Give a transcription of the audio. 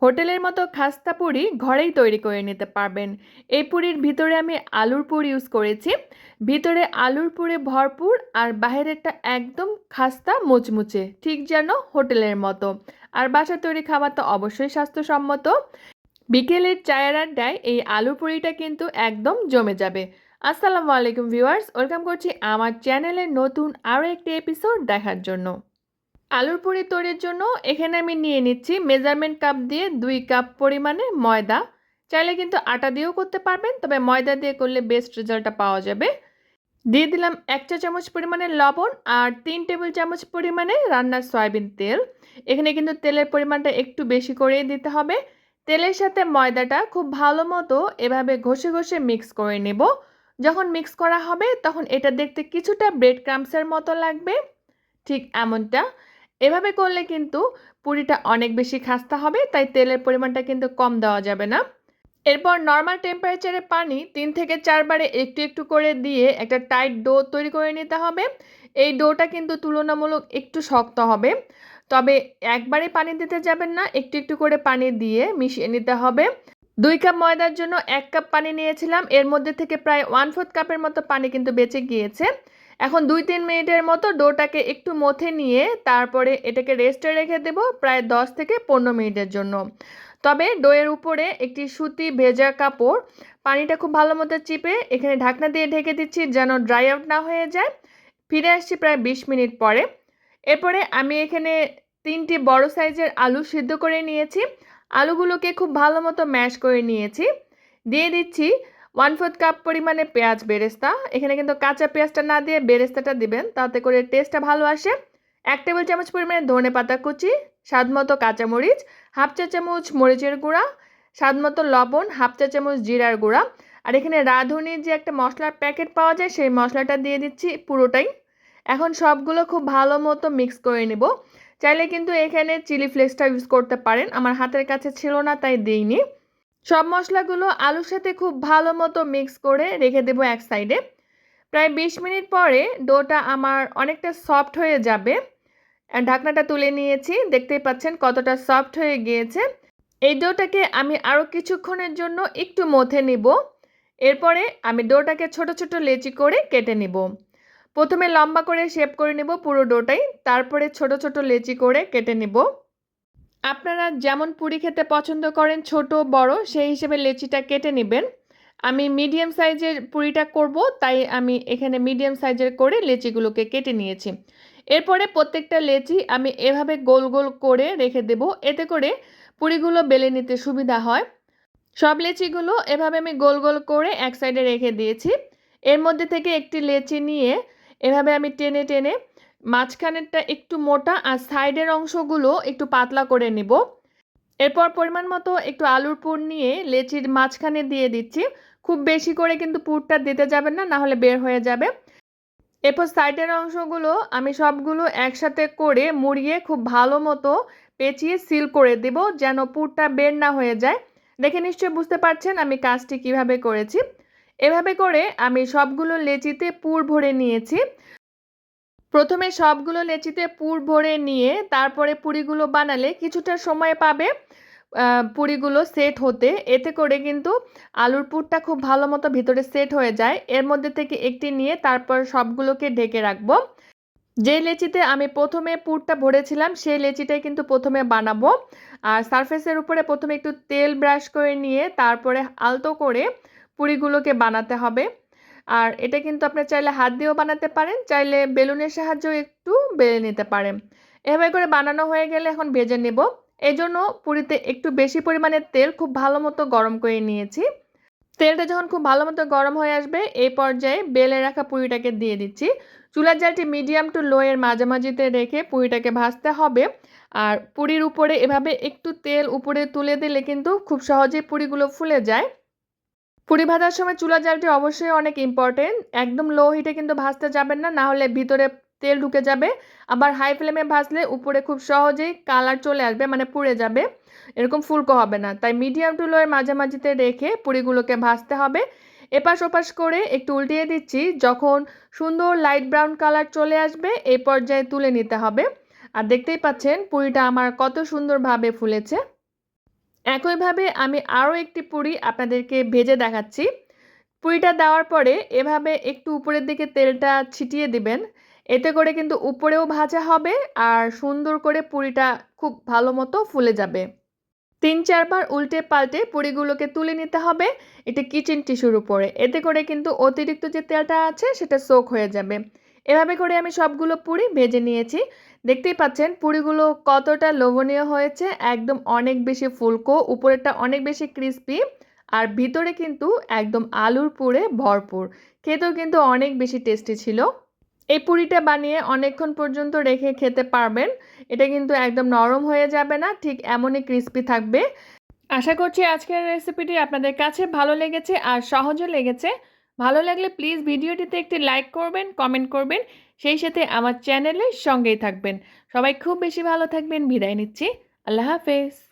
হোটেলের মতো খাস্তা পুরি ঘরেই তৈরি করে নিতে পারবেন। এই পুরির ভিতরে আমি আলুর পুর ইউজ করেছি। ভিতরে আলুর পুরে ভরপুর আর বাহিরেরটা একদম খাস্তা মুচমুচে, ঠিক যেন হোটেলের মতো। আর বাসার তৈরি খাবার তো অবশ্যই স্বাস্থ্যসম্মত। বিকেলের চায়ের আড্ডায় এই আলুর পুরিটা কিন্তু একদম জমে যাবে। আসসালামু আলাইকুম ভিউয়ার্স, ওয়েলকাম করছি আমার চ্যানেলের নতুন আরও একটি এপিসোড দেখার জন্য। আলুর পুরি তৈরির জন্য এখানে আমি নিয়ে নিচ্ছি মেজারমেন্ট কাপ দিয়ে 2 কাপ পরিমাণে ময়দা। চাইলে কিন্তু আটা দিয়েও করতে পারবেন, তবে ময়দা দিয়ে করলে বেস্ট রেজাল্টটা পাওয়া যাবে। দিয়ে দিলাম 1 চা চামচ পরিমাণে লবণ আর 3 টেবিল চামচ পরিমাণে রান্নার সয়াবিন তেল। এখানে কিন্তু তেলের পরিমাণটা একটু বেশি করেই দিতে হবে। তেলের সাথে ময়দাটা খুব ভালো মতো এভাবে ঘষে ঘষে মিক্স করে নেব। যখন মিক্স করা হবে তখন এটা দেখতে কিছুটা ব্রেড ক্রাম্বসের মতো লাগবে, ঠিক এমনটা। এভাবে করলে কিন্তু পুরিটা অনেক বেশি খাস্তা হবে, তাই তেলের পরিমাণটা কিন্তু কম দেওয়া যাবে না। এরপর নর্মাল টেম্পারেচারে পানি 3 থেকে 4 বারে একটু একটু করে দিয়ে একটা টাইট ডো তৈরি করে নিতে হবে। এই ডোটা কিন্তু তুলনামূলক একটু শক্ত হবে, তবে একবারে পানি দিতে যাবেন না, একটু একটু করে পানি দিয়ে মিশিয়ে নিতে হবে। 2 কাপ ময়দার জন্য 1 কাপ পানি নিয়েছিলাম, এর মধ্যে থেকে প্রায় 1/4 কাপের মতো পানি কিন্তু বেঁচে গিয়েছে। এখন 2-3 মিনিটের মতো ডোটাকে একটু মথে নিয়ে তারপরে এটাকে রেস্টে রেখে দেব প্রায় 10 থেকে 15 মিনিটের জন্য। তবে ডোয়ের উপরে একটি সুতি ভেজা কাপড় পানিটা খুব ভালো মতো চিপে এখানে ঢাকনা দিয়ে ঢেকে দিচ্ছি যেন ড্রাই আউট না হয়ে যায়। ফিরে আসছি প্রায় 20 মিনিট পরে। এরপরে আমি এখানে 3টি বড় সাইজের আলু সিদ্ধ করে নিয়েছি। আলুগুলোকে খুব ভালো মতো ম্যাশ করে নিয়েছি। দিয়ে দিচ্ছি 1/4 কাপ পরিমাণে পেঁয়াজ বেরেস্তা। এখানে কিন্তু কাঁচা পেঁয়াজটা না দিয়ে বেরেস্তাটা দিবেন, তাতে করে টেস্টটা ভালো আসে। 1 টেবিল চামচ পরিমাণে ধনেপাতা কুচি, স্বাদমতো কাঁচামরিচ, হাফ চা চামচ মরিচের গুঁড়া, স্বাদমতো লবণ, হাফ চা চামচ জিরার গুঁড়া। আর এখানে রাঁধুনির যে একটা মশলার প্যাকেট পাওয়া যায় সেই মশলাটা দিয়ে দিচ্ছি পুরোটাই। এখন সবগুলো খুব ভালো মতো মিক্স করে নেব। চাইলে কিন্তু এখানে চিলি ফ্লেক্সটা ইউজ করতে পারেন, আমার হাতের কাছে ছিল না তাই দিইনি। সব মশলাগুলো আলুর সাথে খুব ভালো মতো মিক্স করে রেখে দেবো এক সাইডে। প্রায় 20 মিনিট পরে ডোটা আমার অনেকটা সফট হয়ে যাবে। ঢাকনাটা তুলে নিয়েছি, দেখতেই পাচ্ছেন কতটা সফট হয়ে গিয়েছে। এই ডোটাকে আমি আরও কিছুক্ষণের জন্য একটু মথে নিব। এরপরে আমি ডোটাকে ছোট ছোট লেচি করে কেটে নিব। প্রথমে লম্বা করে শেপ করে নেব পুরো ডোটাই, তারপরে ছোট ছোট লেচি করে কেটে নেব। আপনারা যেমন পুরি খেতে পছন্দ করেন ছোট বড় সেই হিসেবে লেচিটা কেটে নেবেন। আমি মিডিয়াম সাইজের পুরিটা করব, তাই আমি এখানে মিডিয়াম সাইজের করে লেচিগুলোকে কেটে নিয়েছি। এরপরে প্রত্যেকটা লেচি আমি এভাবে গোল গোল করে রেখে দেব, এতে করে পুরিগুলো বেলে নিতে সুবিধা হয়। সব লেচিগুলো এভাবে আমি গোল গোল করে এক সাইডে রেখে দিয়েছি। এর মধ্যে থেকে একটি লেচি নিয়ে এভাবে আমি টেনে টেনে মাঝখানেরটা একটু মোটা আর সাইডের অংশগুলো একটু পাতলা করে নিব। এরপর পরিমাণ মতো একটু আলুর পুর নিয়ে লেচির মাঝখানে দিয়ে দিচ্ছি। খুব বেশি করে কিন্তু পুরটা দিতে যাবেন না, নাহলে বের হয়ে যাবে। এরপর সাইডের অংশগুলো আমি সবগুলো একসাথে করে মুড়িয়ে খুব ভালো মতো পেঁচিয়ে সিল করে দেব, যেন পুরটা বের না হয়ে যায়। দেখে নিশ্চয়ই বুঝতে পারছেন আমি কাজটি কিভাবে করেছি। এভাবে করে আমি সবগুলো লেচিতে পুর ভরে নিয়েছি। প্রথমে সবগুলো লেচিতে পুর ভরে নিয়ে তারপরে পুরিগুলো বানালে কিছুটা সময় পাবে পুরিগুলো সেট হতে, এতে করে কিন্তু আলুর পুরটা খুব ভালো মতো ভিতরে সেট হয়ে যায়। এর মধ্যে থেকে একটি নিয়ে তারপর সবগুলোকে ঢেকে রাখবো। যে লেচিতে আমি প্রথমে পুরটা ভরেছিলাম সেই লেচিটাই কিন্তু প্রথমে বানাবো। আর সারফেসের উপরে প্রথমে একটু তেল ব্রাশ করে নিয়ে তারপরে আলতো করে পুরিগুলোকে বানাতে হবে। আর এটা কিন্তু আপনি চাইলে হাত দিয়েও বানাতে পারেন, চাইলে বেলুনের সাহায্যেও একটু বেলে নিতে পারেন। এভাবে করে বানানো হয়ে গেলে এখন ভেজে নেব। এই জন্য পুরিতে একটু বেশি পরিমাণে তেল খুব ভালো মতো গরম করে নিয়েছি। তেলটা যখন খুব ভালো মতো গরম হয়ে আসবে এই পর্যায়ে বেলে রাখা পুরিটাকে দিয়ে দিচ্ছি। চুলার জালটি মিডিয়াম টু লো এর মাঝামাঝিতে রেখে পুরিটাকে ভাজতে হবে। আর পুরির উপরে এভাবে একটু তেল উপরে তুলে দিলে কিন্তু খুব সহজেই পুরিগুলো ফুলে যায়। পুরি ভাজার সময় চুলার জালটি অবশ্যই অনেক ইম্পর্টেন্ট। একদম লো হিটে কিন্তু ভাজতে যাবেন না, না হলে ভিতরে তেল ঢুকে যাবে। আবার হাই ফ্লেমে ভাজলে উপরে খুব সহজেই কালার চলে আসবে, মানে পুড়ে যাবে, এরকম ফুলকো হবে না। তাই মিডিয়াম টু লো এর মাঝামাঝিতে রেখে পুরিগুলোকে ভাজতে হবে। এপাশ ওপাশ করে একটু উল্টিয়ে দিচ্ছি। যখন সুন্দর লাইট ব্রাউন কালার চলে আসবে এই পর্যায়ে তুলে নিতে হবে। আর দেখতেই পাচ্ছেন পুরিটা আমার কত সুন্দরভাবে ফুলেছে। একইভাবে আমি আরও একটি পুরি আপনাদেরকে ভেজে দেখাচ্ছি। পুরিটা দেওয়ার পরে এভাবে একটু উপরের দিকে তেলটা ছিটিয়ে দিবেন। এতে করে কিন্তু উপরেও ভাজা হবে আর সুন্দর করে পুরিটা খুব ভালো মতো ফুলে যাবে। ৩-৪ বার উল্টে পাল্টে পুরিগুলোকে তুলে নিতে হবে একটি কিচেন টিস্যুর উপরে। এতে করে কিন্তু অতিরিক্ত যে তেলটা আছে সেটা সোক হয়ে যাবে। এভাবে করে আমি সবগুলো পুরি ভেজে নিয়েছি। দেখতেই পাচ্ছেন পুরিগুলো কতটা লোভনীয় হয়েছে, একদম অনেক বেশি ফুলকো, উপরেরটা অনেক বেশি ক্রিস্পি আর ভিতরে কিন্তু একদম আলুর পুরে ভরপুর। খেতেও কিন্তু অনেক বেশি টেস্টি ছিল। এই পুরিটা বানিয়ে অনেকক্ষণ পর্যন্ত রেখে খেতে পারবেন। এটা কিন্তু একদম নরম হয়ে যাবে না, ঠিক এমনই ক্রিস্পি থাকবে। আশা করছি আজকের রেসিপিটি আপনাদের কাছে ভালো লেগেছে আর সহজও লেগেছে। ভালো লাগলে প্লিজ ভিডিওটিতে একটি লাইক করবেন, কমেন্ট করবেন, সেই সাথে আমার চ্যানেলের সঙ্গেই থাকবেন। সবাই খুব বেশি ভালো থাকবেন। বিদায় নিচ্ছি। আল্লাহ হাফেজ।